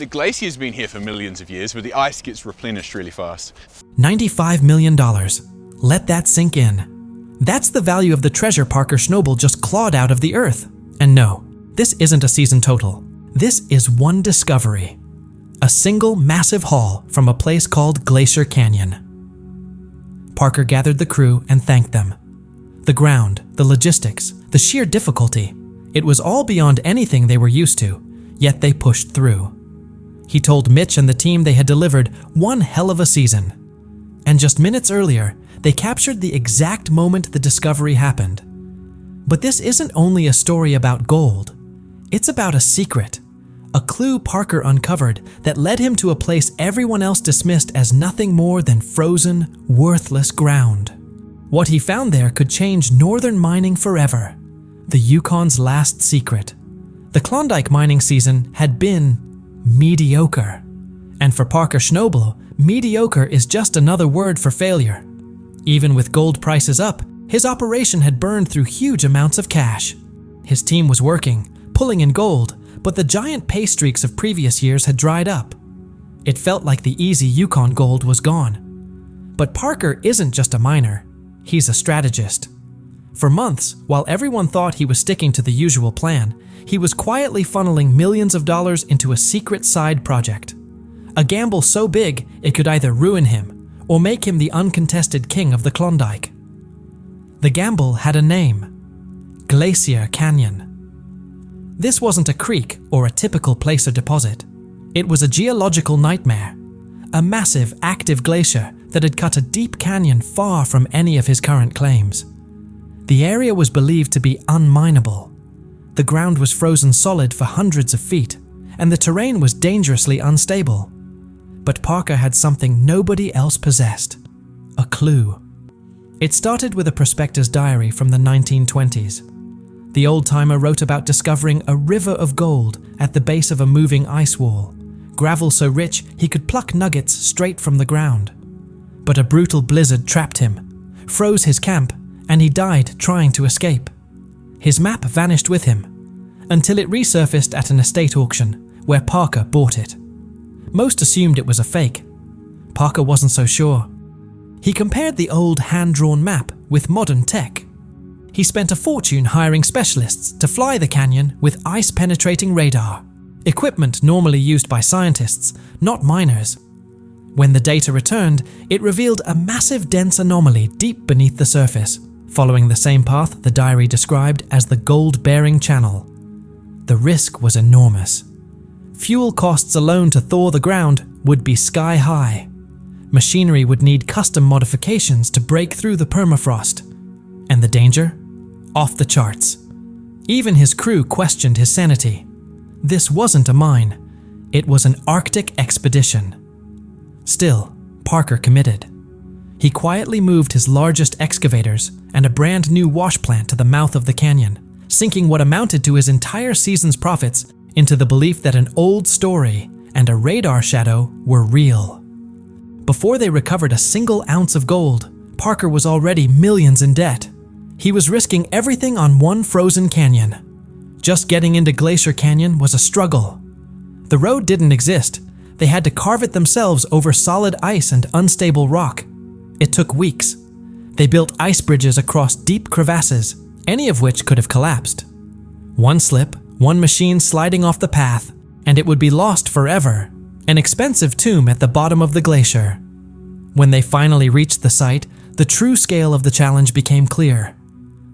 The glacier's been here for millions of years, but the ice gets replenished really fast. $95 million. Let that sink in. That's the value of the treasure Parker Schnabel just clawed out of the earth. And no, this isn't a season total. This is one discovery. A single massive haul from a place called Glacier Canyon. Parker gathered the crew and thanked them. The ground, the logistics, the sheer difficulty. It was all beyond anything they were used to, yet they pushed through. He told Mitch and the team they had delivered one hell of a season. And just minutes earlier, they captured the exact moment the discovery happened. But this isn't only a story about gold. It's about a secret, a clue Parker uncovered that led him to a place everyone else dismissed as nothing more than frozen, worthless ground. What he found there could change northern mining forever. The Yukon's last secret. The Klondike mining season had been mediocre. And for Parker Schnabel, mediocre is just another word for failure. Even with gold prices up, his operation had burned through huge amounts of cash. His team was working, pulling in gold, but the giant pay streaks of previous years had dried up. It felt like the easy Yukon gold was gone. But Parker isn't just a miner, he's a strategist. For months, while everyone thought he was sticking to the usual plan, he was quietly funneling millions of dollars into a secret side project. A gamble so big it could either ruin him or make him the uncontested king of the Klondike. The gamble had a name: Glacier Canyon. This wasn't a creek or a typical placer deposit. It was a geological nightmare, a massive active glacier that had cut a deep canyon far from any of his current claims. The area was believed to be unminable. The ground was frozen solid for hundreds of feet, and the terrain was dangerously unstable. But Parker had something nobody else possessed: a clue. It started with a prospector's diary from the 1920s. The old-timer wrote about discovering a river of gold at the base of a moving ice wall, gravel so rich he could pluck nuggets straight from the ground. But a brutal blizzard trapped him, froze his camp, and he died trying to escape. His map vanished with him, until it resurfaced at an estate auction, where Parker bought it. Most assumed it was a fake. Parker wasn't so sure. He compared the old hand-drawn map with modern tech. He spent a fortune hiring specialists to fly the canyon with ice-penetrating radar, equipment normally used by scientists, not miners. When the data returned, it revealed a massive dense anomaly deep beneath the surface, following the same path the diary described as the gold-bearing channel. The risk was enormous. Fuel costs alone to thaw the ground would be sky-high. Machinery would need custom modifications to break through the permafrost. And the danger? Off the charts. Even his crew questioned his sanity. This wasn't a mine. It was an Arctic expedition. Still, Parker committed. He quietly moved his largest excavators and a brand new wash plant to the mouth of the canyon, sinking what amounted to his entire season's profits into the belief that an old story and a radar shadow were real. Before they recovered a single ounce of gold, Parker was already millions in debt. He was risking everything on one frozen canyon. Just getting into Glacier Canyon was a struggle. The road didn't exist. They had to carve it themselves over solid ice and unstable rock. It took weeks. They built ice bridges across deep crevasses, any of which could have collapsed. One slip, one machine sliding off the path, and it would be lost forever. An expensive tomb at the bottom of the glacier. When they finally reached the site, the true scale of the challenge became clear.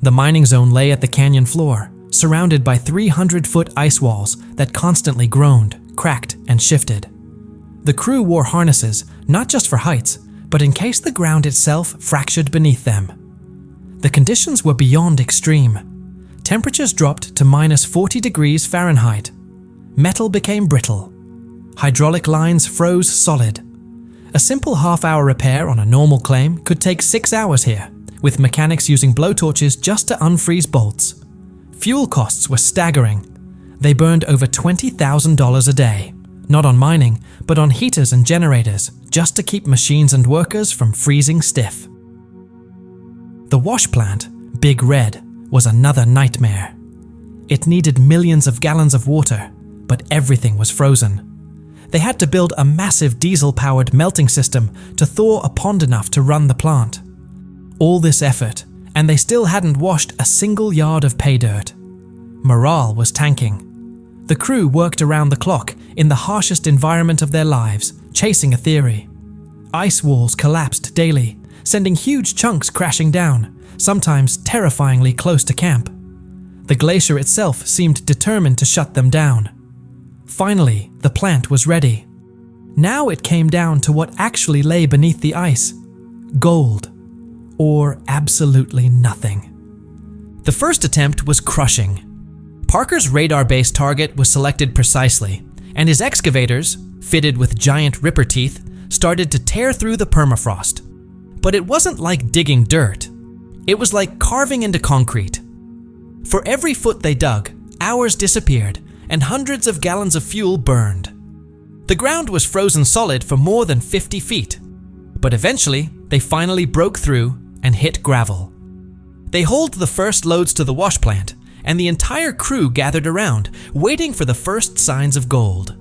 The mining zone lay at the canyon floor, surrounded by 300-foot ice walls that constantly groaned, cracked, and shifted. The crew wore harnesses, not just for heights, but in case the ground itself fractured beneath them. The conditions were beyond extreme. Temperatures dropped to -40 degrees Fahrenheit. Metal became brittle. Hydraulic lines froze solid. A simple half-hour repair on a normal claim could take 6 hours here, with mechanics using blowtorches just to unfreeze bolts. Fuel costs were staggering. They burned over $20,000 a day, not on mining, but on heaters and generators, just to keep machines and workers from freezing stiff. The wash plant, Big Red, was another nightmare. It needed millions of gallons of water, but everything was frozen. They had to build a massive diesel-powered melting system to thaw a pond enough to run the plant. All this effort, and they still hadn't washed a single yard of pay dirt. Morale was tanking. The crew worked around the clock in the harshest environment of their lives, chasing a theory. Ice walls collapsed daily, sending huge chunks crashing down, sometimes terrifyingly close to camp. The glacier itself seemed determined to shut them down. Finally, the plant was ready. Now it came down to what actually lay beneath the ice: gold, or absolutely nothing. The first attempt was crushing. Parker's radar-based target was selected precisely, and his excavators, fitted with giant ripper teeth, started to tear through the permafrost. But it wasn't like digging dirt. It was like carving into concrete. For every foot they dug, hours disappeared, and hundreds of gallons of fuel burned. The ground was frozen solid for more than 50 feet, but eventually they finally broke through and hit gravel. They hauled the first loads to the wash plant, and the entire crew gathered around, waiting for the first signs of gold.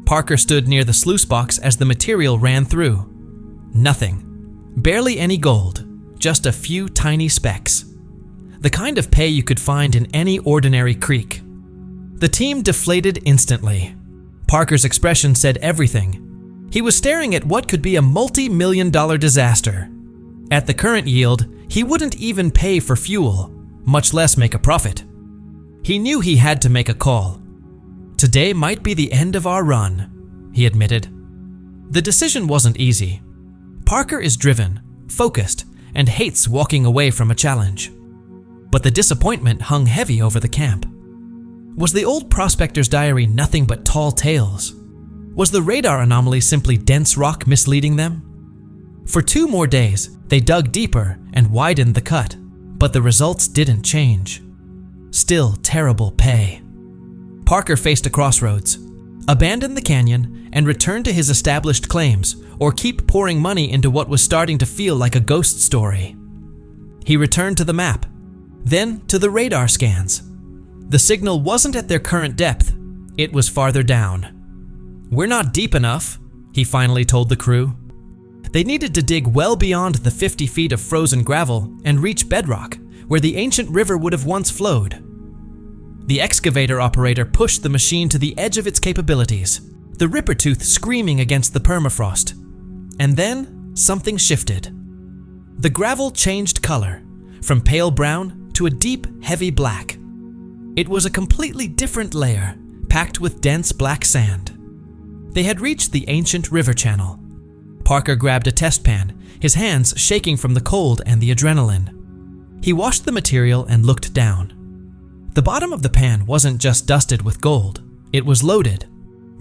Parker stood near the sluice box as the material ran through. Nothing. Barely any gold, just a few tiny specks. The kind of pay you could find in any ordinary creek. The team deflated instantly. Parker's expression said everything. He was staring at what could be a multi-million-dollar disaster. At the current yield, he wouldn't even pay for fuel, much less make a profit. He knew he had to make a call. Today might be the end of our run, he admitted. The decision wasn't easy. Parker is driven, focused, and hates walking away from a challenge. But the disappointment hung heavy over the camp. Was the old prospector's diary nothing but tall tales? Was the radar anomaly simply dense rock misleading them? For 2 more days, they dug deeper and widened the cut, but the results didn't change. Still terrible pay. Parker faced a crossroads: abandon the canyon and return to his established claims, or keep pouring money into what was starting to feel like a ghost story. He returned to the map, then to the radar scans. The signal wasn't at their current depth, it was farther down. "We're not deep enough," he finally told the crew. They needed to dig well beyond the 50 feet of frozen gravel and reach bedrock, where the ancient river would have once flowed. The excavator operator pushed the machine to the edge of its capabilities, the ripper tooth screaming against the permafrost. And then something shifted. The gravel changed color, from pale brown to a deep, heavy black. It was a completely different layer, packed with dense black sand. They had reached the ancient river channel. Parker grabbed a test pan, his hands shaking from the cold and the adrenaline. He washed the material and looked down. The bottom of the pan wasn't just dusted with gold, it was loaded.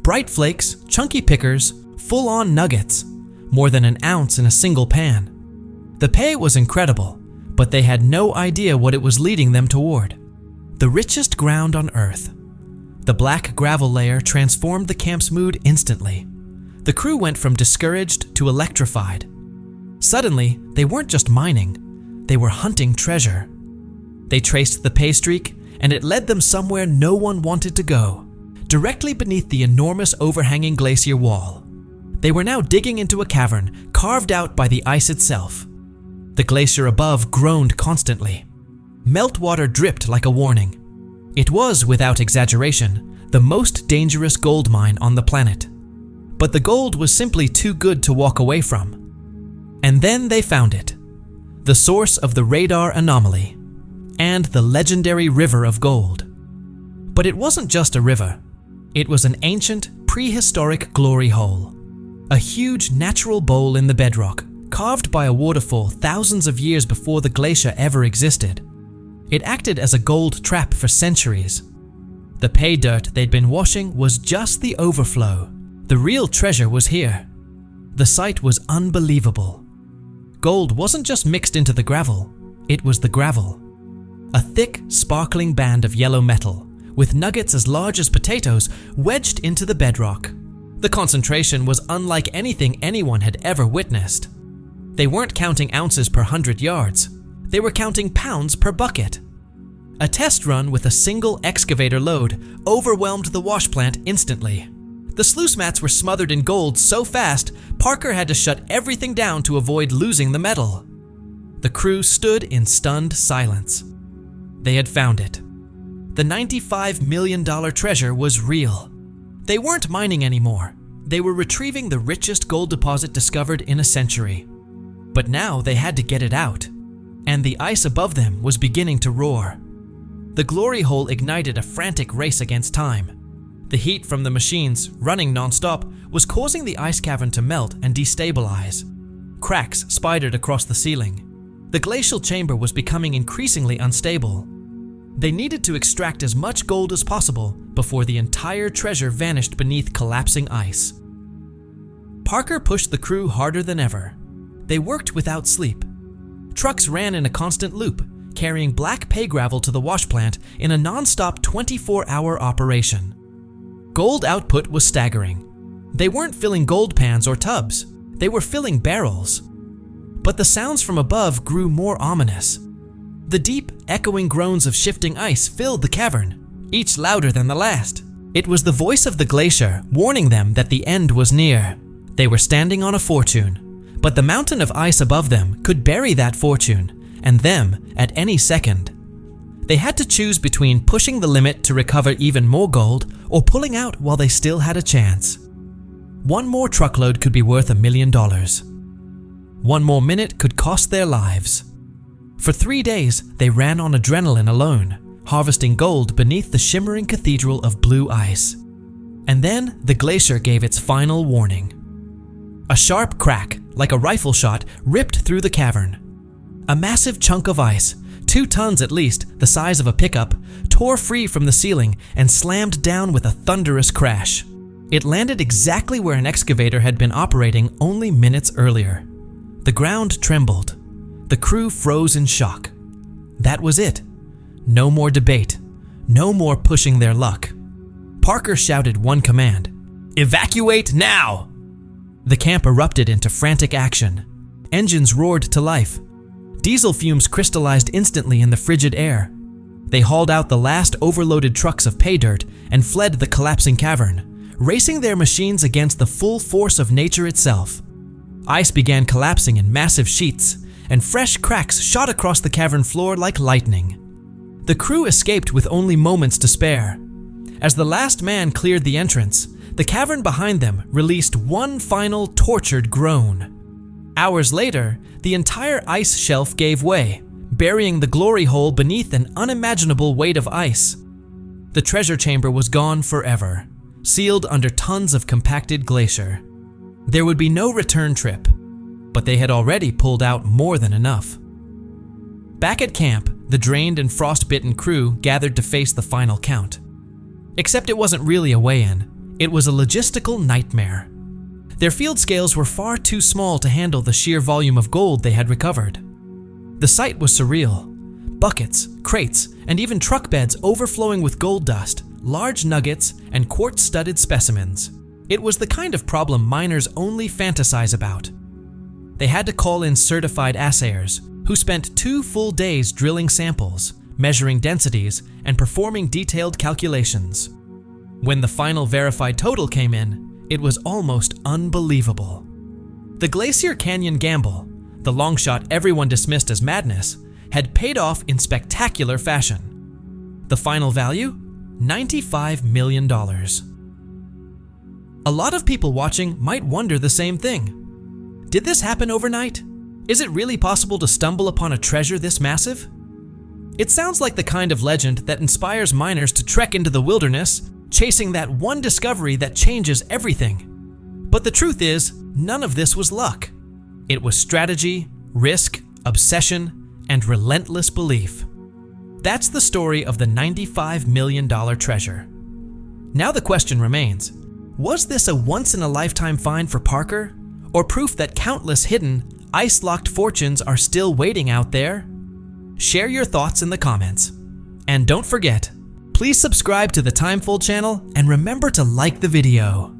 Bright flakes, chunky pickers, full-on nuggets, more than an ounce in a single pan. The pay was incredible, but they had no idea what it was leading them toward. The richest ground on Earth. The black gravel layer transformed the camp's mood instantly. The crew went from discouraged to electrified. Suddenly, they weren't just mining, they were hunting treasure. They traced the pay streak, and it led them somewhere no one wanted to go, directly beneath the enormous overhanging glacier wall. They were now digging into a cavern carved out by the ice itself. The glacier above groaned constantly. Meltwater dripped like a warning. It was, without exaggeration, the most dangerous gold mine on the planet. But the gold was simply too good to walk away from. And then they found it. The source of the radar anomaly, and the legendary river of gold. But it wasn't just a river. It was an ancient, prehistoric glory hole. A huge natural bowl in the bedrock, carved by a waterfall thousands of years before the glacier ever existed. It acted as a gold trap for centuries. The pay dirt they'd been washing was just the overflow. The real treasure was here. The sight was unbelievable. Gold wasn't just mixed into the gravel, it was the gravel. A thick, sparkling band of yellow metal, with nuggets as large as potatoes wedged into the bedrock. The concentration was unlike anything anyone had ever witnessed. They weren't counting ounces per 100 yards, they were counting pounds per bucket. A test run with a single excavator load overwhelmed the wash plant instantly. The sluice mats were smothered in gold so fast, Parker had to shut everything down to avoid losing the metal. The crew stood in stunned silence. They had found it. The $95 million treasure was real. They weren't mining anymore. They were retrieving the richest gold deposit discovered in a century. But now they had to get it out, and the ice above them was beginning to roar. The glory hole ignited a frantic race against time. The heat from the machines, running non-stop, was causing the ice cavern to melt and destabilize. Cracks spidered across the ceiling. The glacial chamber was becoming increasingly unstable. They needed to extract as much gold as possible before the entire treasure vanished beneath collapsing ice. Parker pushed the crew harder than ever. They worked without sleep. Trucks ran in a constant loop, carrying black pay gravel to the wash plant in a non-stop 24-hour operation. Gold output was staggering. They weren't filling gold pans or tubs. They were filling barrels. But the sounds from above grew more ominous. The deep, echoing groans of shifting ice filled the cavern, each louder than the last. It was the voice of the glacier warning them that the end was near. They were standing on a fortune, but the mountain of ice above them could bury that fortune, and them at any second. They had to choose between pushing the limit to recover even more gold or pulling out while they still had a chance. One more truckload could be worth $1 million. One more minute could cost their lives. For 3 days, they ran on adrenaline alone, harvesting gold beneath the shimmering cathedral of blue ice. And then the glacier gave its final warning. A sharp crack, like a rifle shot, ripped through the cavern. A massive chunk of ice, 2 tons at least, the size of a pickup, tore free from the ceiling and slammed down with a thunderous crash. It landed exactly where an excavator had been operating only minutes earlier. The ground trembled. The crew froze in shock. That was it. No more debate. No more pushing their luck. Parker shouted one command: "Evacuate now!" The camp erupted into frantic action. Engines roared to life. Diesel fumes crystallized instantly in the frigid air. They hauled out the last overloaded trucks of pay dirt and fled the collapsing cavern, racing their machines against the full force of nature itself. Ice began collapsing in massive sheets, and fresh cracks shot across the cavern floor like lightning. The crew escaped with only moments to spare. As the last man cleared the entrance, the cavern behind them released one final tortured groan. Hours later, the entire ice shelf gave way, burying the glory hole beneath an unimaginable weight of ice. The treasure chamber was gone forever, sealed under tons of compacted glacier. There would be no return trip, but they had already pulled out more than enough. Back at camp, the drained and frostbitten crew gathered to face the final count. Except it wasn't really a weigh-in, it was a logistical nightmare. Their field scales were far too small to handle the sheer volume of gold they had recovered. The sight was surreal. Buckets, crates, and even truck beds overflowing with gold dust, large nuggets, and quartz-studded specimens. It was the kind of problem miners only fantasize about. They had to call in certified assayers, who spent 2 full days drilling samples, measuring densities, and performing detailed calculations. When the final verified total came in, it was almost unbelievable. The Glacier Canyon gamble, the long shot everyone dismissed as madness, had paid off in spectacular fashion. The final value? $95 million. A lot of people watching might wonder the same thing. Did this happen overnight? Is it really possible to stumble upon a treasure this massive? It sounds like the kind of legend that inspires miners to trek into the wilderness, chasing that one discovery that changes everything. But the truth is, none of this was luck. It was strategy, risk, obsession, and relentless belief. That's the story of the $95 million treasure. Now the question remains, was this a once-in-a-lifetime find for Parker? Or proof that countless hidden, ice-locked fortunes are still waiting out there? Share your thoughts in the comments. And don't forget, please subscribe to the Timefold channel and remember to like the video.